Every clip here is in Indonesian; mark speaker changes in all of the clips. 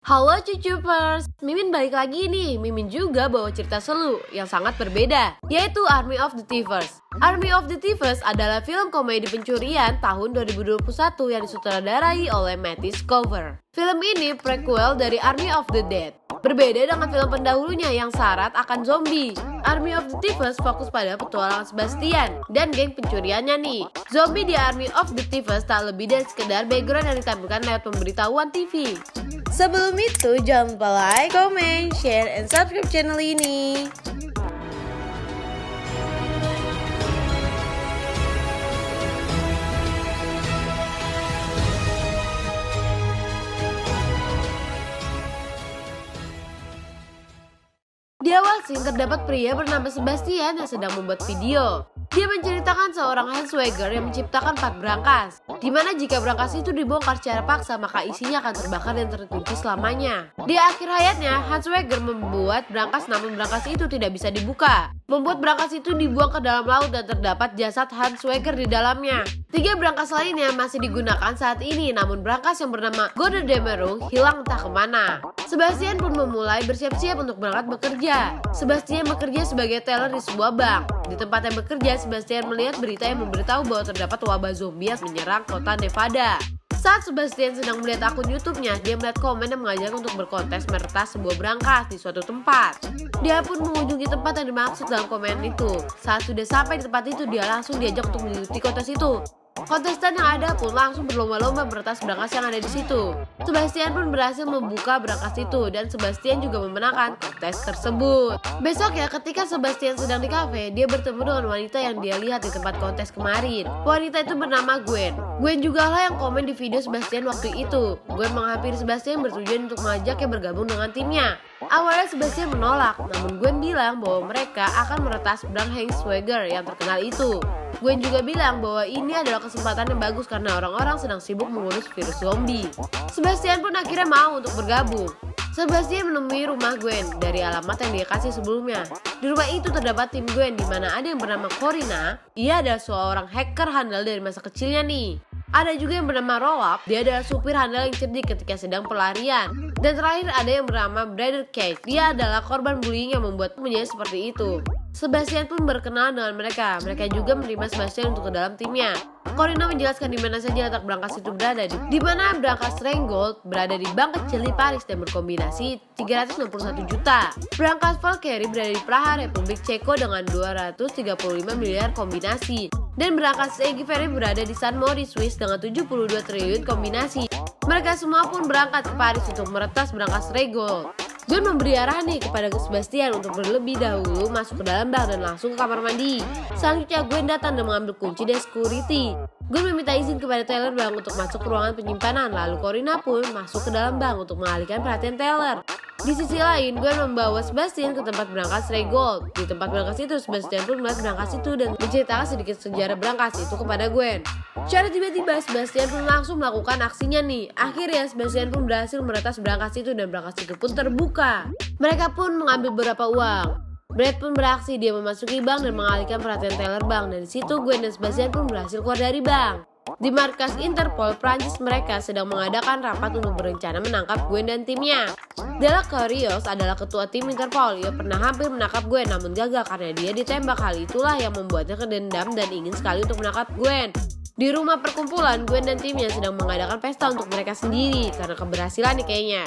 Speaker 1: Halo Cucupers, Mimin balik lagi nih. Mimin juga bawa cerita seru yang sangat berbeda, yaitu Army of the Thieves. Army of the Thieves adalah film komedi pencurian tahun 2021 yang disutradarai oleh Matthew Cover. Film ini prequel dari Army of the Dead. Berbeda dengan film pendahulunya yang syarat akan zombie. Army of the Thieves fokus pada petualangan Sebastian dan geng pencuriannya nih. Zombie di Army of the Thieves tak lebih dari sekedar background yang ditampilkan lewat pemberitahuan TV. Sebelum itu, jangan lupa like, comment, share, and subscribe channel ini. Di awal scene terdapat pria bernama Sebastian yang sedang membuat video. Dia menceritakan seorang Hanswager yang menciptakan 4 brankas, di mana jika brankas itu dibongkar secara paksa maka isinya akan terbakar dan terkunci selamanya. Di akhir hayatnya, Hanswager membuat brankas namun brankas itu tidak bisa dibuka. Membuat brankas itu dibuang ke dalam laut dan terdapat jasad Hanswager di dalamnya. 3 brankas lainnya masih digunakan saat ini, namun brankas yang bernama Gode Demerung hilang entah kemana. Sebastian pun memulai bersiap-siap untuk berangkat bekerja. Sebastian bekerja sebagai teller di sebuah bank. Di tempat yang bekerja, Sebastian melihat berita yang memberitahu bahwa terdapat wabah zombie yang menyerang kota Nevada. Saat Sebastian sedang melihat akun YouTube-nya, dia melihat komen yang mengajak untuk berkontes meretas sebuah brankas di suatu tempat. Dia pun mengunjungi tempat yang dimaksud dalam komen itu. Saat sudah sampai di tempat itu, dia langsung diajak untuk mengikuti kontes itu. Kontestan yang ada pun langsung berlomba-lomba meretas brankas yang ada di situ. Sebastian pun berhasil membuka brankas itu dan Sebastian juga memenangkan kontes tersebut. Besoknya ketika Sebastian sedang di kafe, dia bertemu dengan wanita yang dia lihat di tempat kontes kemarin. Wanita itu bernama Gwen. Gwen juga lah yang komen di video Sebastian waktu itu. Gwen menghampiri Sebastian bertujuan untuk mengajaknya bergabung dengan timnya. Awalnya Sebastian menolak, namun Gwen bilang bahwa mereka akan meretas brank Hanswager yang terkenal itu. Gwen juga bilang bahwa ini adalah kesempatan yang bagus karena orang-orang sedang sibuk mengurus virus zombie. Sebastian pun akhirnya mau untuk bergabung. Sebastian menemui rumah Gwen dari alamat yang dia kasih sebelumnya. Di rumah itu terdapat tim Gwen di mana ada yang bernama Corina. Ia adalah seorang hacker handal dari masa kecilnya nih. Ada juga yang bernama Roap, dia adalah supir handal yang cerdik ketika sedang pelarian. Dan terakhir ada yang bernama Brother Cake, dia adalah korban bullying yang membuat menjadi seperti itu. Sebastian pun berkenalan dengan mereka juga menerima Sebastian untuk ke dalam timnya. Corina menjelaskan di mana saja letak brankas itu berada, di mana brankas Rheingold berada di bank kecil di Paris dan berkombinasi 361 juta. Brankas Valkyrie berada di Praha, Republik Ceko dengan 235 miliar kombinasi. Dan brankas Egifery berada di San Moritz, Swiss dengan 72 triliun kombinasi. Mereka semua pun berangkat ke Paris untuk meretas brankas Rheingold. Gwen memberi arahan nih kepada Sebastian untuk berlebih dahulu masuk ke dalam bank dan langsung ke kamar mandi. Selanjutnya Gwen datang dan mengambil kunci dari security. Gwen meminta izin kepada teller bank untuk masuk ke ruangan penyimpanan, lalu Corina pun masuk ke dalam bank untuk mengalihkan perhatian teller. Di sisi lain, Gwen membawa Sebastian ke tempat brankas Rheingold. Di tempat brankas itu, Sebastian pun melihat brankas itu dan menceritakan sedikit sejarah brankas itu kepada Gwen. Secara tiba-tiba, Sebastian pun langsung melakukan aksinya nih. Akhirnya, Sebastian pun berhasil meretas brankas itu dan brankas itu pun terbuka. Mereka pun mengambil beberapa uang. Brad pun beraksi, dia memasuki bank dan mengalihkan perhatian teller bank. Dan di situ Gwen dan Sebastian pun berhasil keluar dari bank. Di markas Interpol Prancis, mereka sedang mengadakan rapat untuk berencana menangkap Gwen dan timnya. Dela Carios adalah ketua tim Interpol. Ia pernah hampir menangkap Gwen namun gagal karena dia ditembak. Hal itulah yang membuatnya kedendam dan ingin sekali untuk menangkap Gwen. Di rumah perkumpulan, Gwen dan timnya sedang mengadakan pesta untuk mereka sendiri karena keberhasilan nih kayaknya.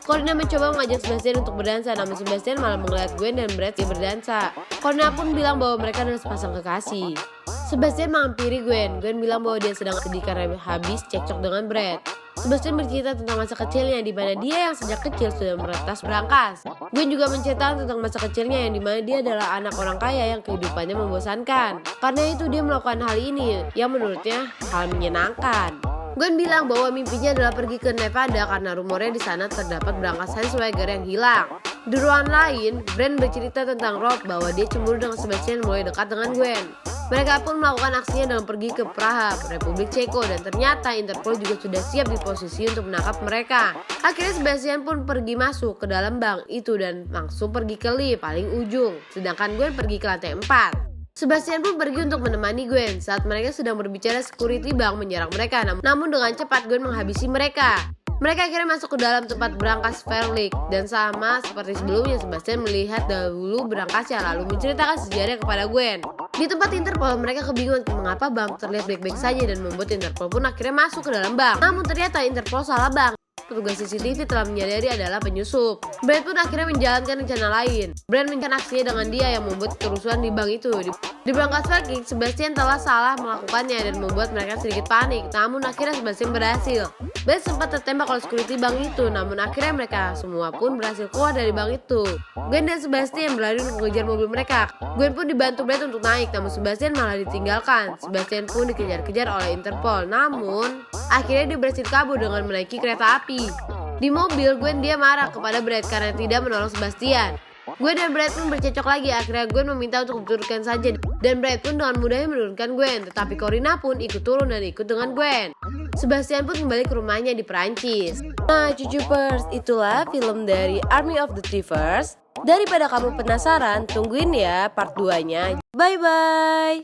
Speaker 1: Corina mencoba mengajak Sebastian untuk berdansa, namun Sebastian malah melihat Gwen dan Brad yang berdansa. Corina pun bilang bahwa mereka adalah sepasang kekasih. Sebastian menghampiri Gwen. Gwen bilang bahwa dia sedang sedih karena habis cekcok dengan Brad. Sebastian bercerita tentang masa kecilnya di mana dia yang sejak kecil sudah meretas brankas. Gwen juga menceritakan tentang masa kecilnya yang di mana dia adalah anak orang kaya yang kehidupannya membosankan. Karena itu dia melakukan hal ini yang menurutnya hal menyenangkan. Gwen bilang bahwa mimpinya adalah pergi ke Nevada karena rumornya di sana terdapat brankas Hanswager yang hilang. Di ruangan lain, Brand bercerita tentang Rob bahwa dia cemburu dengan Sebastian mulai dekat dengan Gwen. Mereka pun melakukan aksinya dalam pergi ke Praha, Republik Ceko, dan ternyata Interpol juga sudah siap di posisi untuk menangkap mereka. Akhirnya Sebastian pun pergi masuk ke dalam bank itu dan langsung pergi ke lift paling ujung, sedangkan Gwen pergi ke lantai 4. Sebastian pun pergi untuk menemani Gwen saat mereka sedang berbicara. Security bank menyerang mereka, namun dengan cepat Gwen menghabisi mereka. Mereka akhirnya masuk ke dalam tempat berangkas Verlick, dan sama seperti sebelumnya Sebastian melihat dahulu berangkasnya lalu menceritakan sejarahnya kepada Gwen. Di tempat Interpol mereka kebingungan mengapa bank terlihat baik-baik saja dan membuat Interpol pun akhirnya masuk ke dalam bank. Namun ternyata Interpol salah bank. Petugas CCTV telah menyadari adalah penyusup. Brad pun akhirnya menjalankan rencana lain. Brad menjalankan aksinya dengan dia yang membuat kerusuhan di bank itu. Di berangkas Verlick, Sebastian telah salah melakukannya dan membuat mereka sedikit panik. Namun akhirnya Sebastian berhasil. Brad sempat tertembak oleh security bank itu, namun akhirnya mereka semua pun berhasil keluar dari bank itu. Gwen dan Sebastian berlari untuk mengejar mobil mereka. Gwen pun dibantu Brad untuk naik, namun Sebastian malah ditinggalkan. Sebastian pun dikejar-kejar oleh Interpol, namun akhirnya dia berhasil kabur dengan menaiki kereta api. Di mobil, Gwen dia marah kepada Brad karena tidak menolong Sebastian. Gwen dan Brad pun bercocok lagi, akhirnya Gwen meminta untuk diturunkan saja dan Brad pun dengan mudahnya menurunkan Gwen, tetapi Corina pun ikut turun dan ikut dengan Gwen. Sebastian pun kembali ke rumahnya di Perancis. Nah, Cucupers, itulah film dari Army of the Thievers. Daripada kamu penasaran, tungguin ya part 2-nya. Bye-bye!